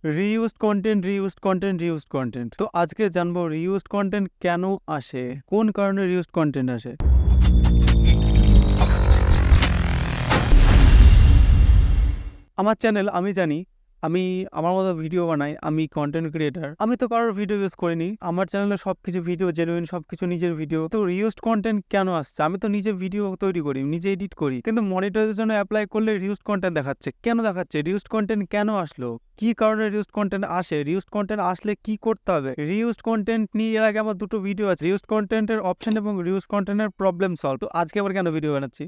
Reused content. তো আজকে জানবো রিউজড কন্টেন্ট কেন আসে, কোন কারণে রিউজড কন্টেন্ট আসে। আমার চ্যানেল আমি জানি, আমি আমার মতো ভিডিও বানাই, আমি কন্টেন্ট ক্রিয়েটার। আমি তো কারোর ভিডিও ইউজ করিনি, আমার চ্যানেলে সবকিছু ভিডিও জেনুইন, সবকিছু নিজের ভিডিও। তো রিউজড কন্টেন্ট কেন আসছে? আমি তো নিজে ভিডিও তৈরি করি, নিজে এডিট করি, কিন্তু মনিটাইজেশনে অ্যাপ্লাই করলে রিউজড কন্টেন্ট দেখাচ্ছে। কেন দেখাচ্ছে? রিউজড কন্টেন্ট কেন আসলো, কি কারণে রিউজড কন্টেন্ট আসে, রিউজড কন্টেন্ট আসলে কি করতে হবে। রিউজড কন্টেন্ট নিয়ে এর আগে আমার দুটো ভিডিও আছে, রিউজড কন্টেন্টের অপশন এবং রিউজড কন্টেন্টের প্রবলেম সলভ। তো আজকে আবার কেন ভিডিও বানাচ্ছি,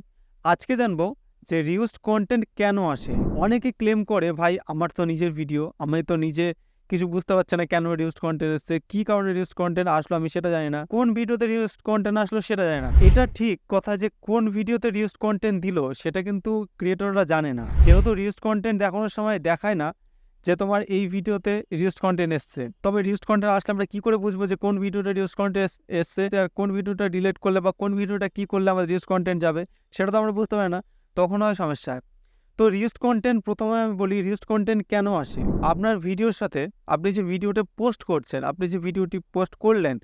আজকে জানবো যে রিউজড কন্টেন্ট কেন আসে। অনেকে ক্লেম করে, ভাই আমার তো নিজের ভিডিও, আমি তো নিজে কিছু বুঝতে পারছি না কেন রিউজড কন্টেন্ট এসছে, কি কারণে রিউজড কন্টেন্ট আসলো আমি সেটা জানি না, কোন ভিডিওতে রিউজড কন্টেন্ট আসলো সেটা জানি না। এটা ঠিক কথা যে কোন ভিডিওতে রিউজড কন্টেন্ট দিল সেটা কিন্তু ক্রিয়েটররা জানে না। যেহেতু রিউজড কন্টেন্ট দেখানোর সময় দেখায় না যে তোমার এই ভিডিওতে রিউজড কন্টেন্ট এসছে, তবে রিউজড কন্টেন্ট আসলে আমরা কি করে বুঝবো যে কোন ভিডিওটা রিউজড কন্টেন্ট এসছে, আর কোন ভিডিওটা ডিলিট করলে বা কোন ভিডিওটা কি করলে আমাদের রিউজড কন্টেন্ট যাবে সেটা তো আমরা বুঝতে পারি না, তখন হয় সমস্যা। তো রিউজড কন্টেন্ট, প্রথমে আমি বলি রিউজড কন্টেন্ট কেন আসে। আপনার ভিডিওর সাথে আপনি যে ভিডিওটা পোস্ট করছেন, আপনি যে ভিডিওটি পোস্ট করলেন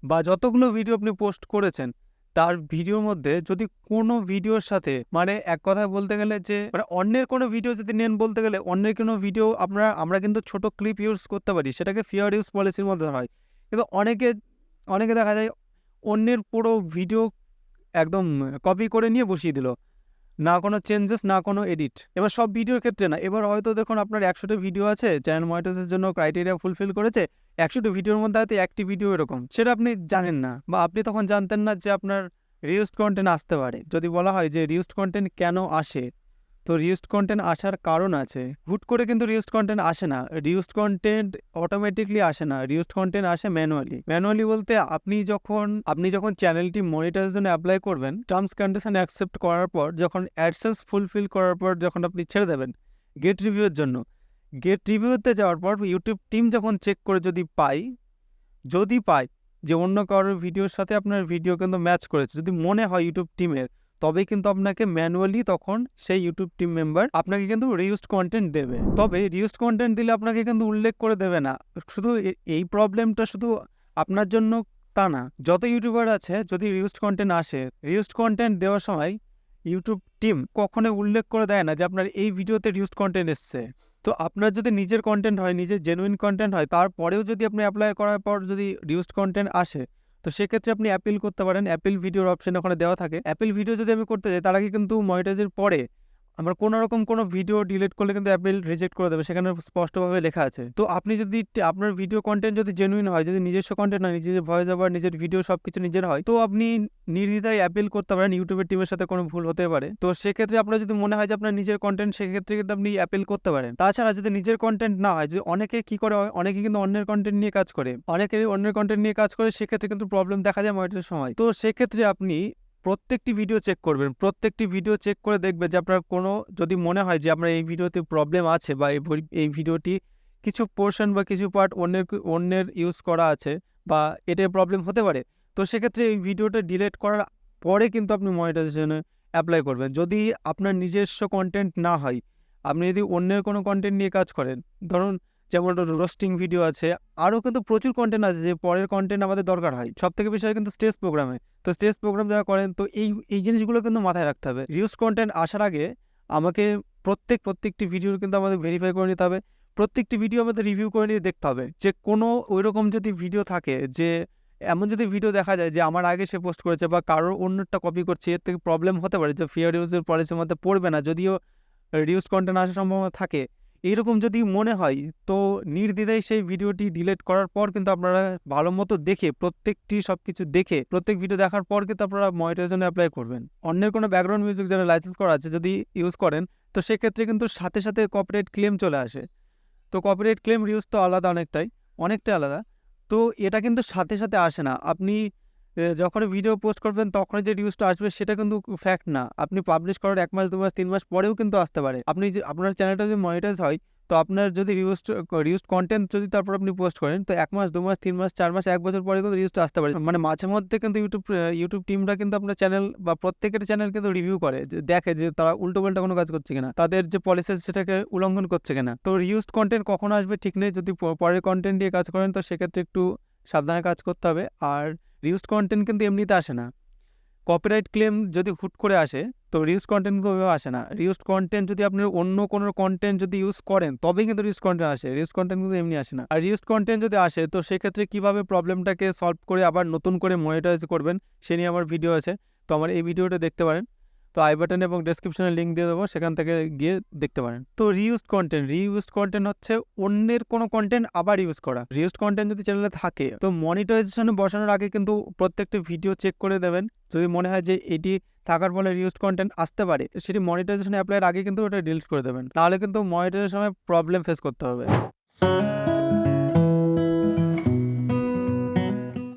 বা যতগুলো ভিডিও আপনি পোস্ট করেছেন, তার ভিডিওর মধ্যে যদি কোনো ভিডিওর সাথে, মানে এক কথায় বলতে গেলে যে মানে অন্যের কোনো ভিডিও যদি নেন, বলতে গেলে অন্যের কোনো ভিডিও আমরা কিন্তু ছোট ক্লিপ ইউজ করতে পারি, সেটাকে ফেয়ার ইউজ পলিসির মধ্যে হয়। কিন্তু অনেকে দেখা যায় অন্যের পুরো ভিডিও একদম কপি করে নিয়ে বসিয়ে দিল, না কোনো চেঞ্জেস, না কোনো এডিট। এবার সব ভিডিওর ক্ষেত্রে না, এবার হয়তো দেখুন আপনার 100টা ভিডিও আছে, চ্যানেল মনিটাইজেশনের জন্য ক্রাইটেরিয়া ফুলফিল করেছে, 100টা ভিডিওর মধ্যে হয়তো একটি ভিডিও এরকম, সেটা আপনি জানেন না বা আপনি তখন জানতেন না যে আপনার রিউজড কন্টেন্ট আসতে পারে। যদি বলা হয় যে রিউজড কন্টেন্ট কেন আসে, তো রিউজড কন্টেন্ট আসার কারণ আছে। হুট করে কিন্তু রিউজড কন্টেন্ট আসে না, রিউজড কন্টেন্ট অটোমেটিকলি আসে না, রিউজড কন্টেন্ট আসে ম্যানুয়ালি বলতে আপনি যখন চ্যানেলটি মনিটাইজেশনে অ্যাপ্লাই করবেন, টার্মস কন্ডিশন অ্যাকসেপ্ট করার পর, যখন অ্যাডসেন্স ফুলফিল করার পর যখন আপনি ছেড়ে দেবেন গেট রিভিউয়ের জন্য, গেট রিভিউতে যাওয়ার পর ইউটিউব টিম যখন চেক করে যদি পায় যে অন্য কারোর ভিডিওর সাথে আপনার ভিডিও কিন্তু ম্যাচ করেছে, যদি মনে হয় ইউটিউব টিমের, তবে কিন্তু আপনাকে ম্যানুয়ালি তখন সেই ইউটিউব টিম মেম্বার আপনাকে কিন্তু রিউজড কন্টেন্ট দেবে। তবে রিউজড কন্টেন্ট দিলে আপনাকে কিন্তু উল্লেখ করে দেবে না। শুধু এই প্রবলেমটা শুধু আপনার জন্য তা না, যত ইউটিউবার আছে, যদি রিউজড কন্টেন্ট আসে, রিউজড কন্টেন্ট দেওয়ার সময় ইউটিউব টিম কখনোই উল্লেখ করে দেয় না যে আপনার এই ভিডিওতে রিউজড কন্টেন্ট এসছে। তো আপনার যদি নিজের কন্টেন্ট হয়, নিজের জেনুইন কন্টেন্ট হয়, তারপরেও যদি আপনি অ্যাপ্লাই করার পর যদি রিউজড কন্টেন্ট আসে, তো সেক্ষেত্রে আপনি অ্যাপিল করতে পারেন। অ্যাপিল ভিডিওর অপশন ওখানে দেওয়া থাকে। অ্যাপিল ভিডিও যদি আমি করতে যাই, তার আগে কিন্তু মনিটাইজের পরে আমার কোনো রকম কোনো ভিডিও ডিলিট করলে কিন্তু অ্যাপিল রিজেক্ট করে দেবে, সেখানে স্পষ্টভাবে লেখা আছে। তো আপনি যদি আপনার ভিডিও কন্টেন্ট যদি জেনুইন হয়, যদি নিজস্ব কন্টেন্ট হয়, নিজের ভয়েস ওভার, নিজের ভিডিও সবকিছু নিজের হয়, তো আপনি নির্দ্বিধায় অ্যাপিল করতে পারেন। ইউটিউবের টিমের সাথে কোনো ভুল হতে পারে, তো সেক্ষেত্রে আপনার যদি মনে হয় যে আপনার নিজের কন্টেন্ট, সেক্ষেত্রে কিন্তু আপনি অ্যাপিল করতে পারেন। তাছাড়া যদি নিজের কন্টেন্ট না হয়, যে অনেকে কি করে, অনেকে কিন্তু অন্যের কন্টেন্ট নিয়ে কাজ করে, সেক্ষেত্রে কিন্তু প্রবলেম দেখা যায় মনিটরের সময়। তো সেক্ষেত্রে আপনি প্রত্যেকটি ভিডিও চেক করবেন, প্রত্যেকটি ভিডিও চেক করে দেখবেন যে আপনার কোনো, যদি মনে হয় যে আপনার এই ভিডিওতে প্রবলেম আছে বা এই ভিডিওটি কিছু পোর্শন বা কিছু পার্ট অন্যের ইউজ করা আছে বা এটার প্রবলেম হতে পারে, তো সেক্ষেত্রে এই ভিডিওটা ডিলিট করার পরে কিন্তু আপনি মনিটাইজেশনে অ্যাপ্লাই করবেন। যদি আপনার নিজস্ব কন্টেন্ট না হয়, আপনি যদি অন্যের কোনো কন্টেন্ট নিয়ে কাজ করেন, ধরুন যেমন রোস্টিং ভিডিও আছে, আরও কিন্তু প্রচুর কন্টেন্ট আছে যে পরের কন্টেন্ট আমাদের দরকার হয়। সবথেকে বেশি হয় কিন্তু স্টেজ প্রোগ্রামে। তো স্টেজ প্রোগ্রাম যারা করেন, তো এই জিনিসগুলো কিন্তু মাথায় রাখতে হবে। রিউজ কন্টেন্ট আসার আগে আমাকে প্রত্যেকটি ভিডিও কিন্তু আমাদের ভেরিফাই করে নিতে হবে, প্রত্যেকটি ভিডিও আমাদের রিভিউ করে নিয়ে দেখতে হবে যে কোনো ওইরকম যদি ভিডিও থাকে, যে এমন যদি ভিডিও দেখা যায় যে আমার আগে সে পোস্ট করেছে বা কারোর অন্যটা কপি করছে, এর থেকে প্রবলেম হতে পারে, যে ফেয়ার ইউজের পলিসির মধ্যে পড়বে না, যদিও রিউজ কন্টেন্ট আসার সম্ভাবনা থাকে, এইরকম যদি মনে হয়, তো নির্দ্বিধায় সেই ভিডিওটি ডিলিট করার পর কিন্তু আপনারা ভালো মতো দেখে, সবকিছু দেখে, প্রত্যেক ভিডিও দেখার পর কিন্তু আপনারা মনিটাইজেশনে অ্যাপ্লাই করবেন। অন্যের কোনো ব্যাকগ্রাউন্ড মিউজিক যারা লাইসেন্স করা আছে যদি ইউজ করেন, তো সেক্ষেত্রে কিন্তু সাথে সাথে কপিরাইট ক্লেম চলে আসে। তো কপিরাইট ক্লেম রিউজ তো আলাদা, অনেকটাই আলাদা। তো এটা কিন্তু সাথে সাথে আসে না। আপনি যখনই ভিডিও পোস্ট করবেন তখনই যে রিউজটা আসবে সেটা কিন্তু ফ্যাক্ট না। আপনি পাবলিশ করার 1 মাস 2 মাস 3 মাস পরেও কিন্তু আসতে পারে। আপনার চ্যানেলটা যদি মনিটাইজ হয়, তো আপনার যদি রিউজড কন্টেন্ট যদি তারপর আপনি পোস্ট করেন, তো 1 মাস, 2 মাস, 3 মাস, 4 মাস, 1 বছর পরে কিন্তু রিউজটা আসতে পারে। মানে মাঝে মধ্যে কিন্তু ইউটিউব টিমরা কিন্তু আপনার চ্যানেল বা প্রত্যেকের চ্যানেল কিন্তু রিভিউ করে, যে দেখে যে তারা উল্টোপাল্টা কোনো কাজ করছে কিনা, তাদের যে পলিসি সেটাকে উল্লঙ্ঘন করছে কিনা। তো রিউজড কন্টেন্ট কখন আসবে ঠিক নেই। যদি পরের কন্টেন্ট দিয়ে কাজ করেন তো সেক্ষেত্রে একটু সাবধানে কাজ করতে হবে। আর রিউজড কন্টেন্ট কিন্তু এমনিতে আসে না। কপিরাইট ক্লেম যদি হুট করে আসে, তো রিউজ কন্টেন্ট কিন্তু ওইভাবে আসে না। রিউজ কন্টেন্ট যদি আপনি অন্য কোনো কন্টেন্ট যদি ইউজ করেন তবেই কিন্তু রিউজ কন্টেন্ট আসে। রিউজ কন্টেন্ট কিন্তু এমনি আসে না। আর রিউজ কন্টেন্ট যদি আসে তো সেক্ষেত্রে কীভাবে প্রবলেমটাকে সলভ করে আবার নতুন করে মনিটাইজ করবেন সে নিয়ে আমার ভিডিও আছে। তো আমার এই ভিডিওটা দেখতে পারেন। তো আই বাটন এবং ডেসক্রিপশনে লিঙ্ক দিয়ে দেবো, সেখান থেকে গিয়ে দেখতে পারেন। তো রিউজড কন্টেন্ট হচ্ছে অন্যের কোনো কন্টেন্ট আবার ইউজ করা। রিউজড কন্টেন্ট যদি চ্যানেলে থাকে তো মনিটাইজেশনে বসানোর আগে কিন্তু প্রত্যেকটি ভিডিও চেক করে দেবেন। যদি মনে হয় যে এটি থাকার ফলে রিউজড কন্টেন্ট আসতে পারে, সেটি মনিটাইজেশন অ্যাপ্লাইয়ের আগে কিন্তু ওটা ডিলিট করে দেবেন, নাহলে কিন্তু মনিটাইজেশনের সময় প্রবলেম ফেস করতে হবে।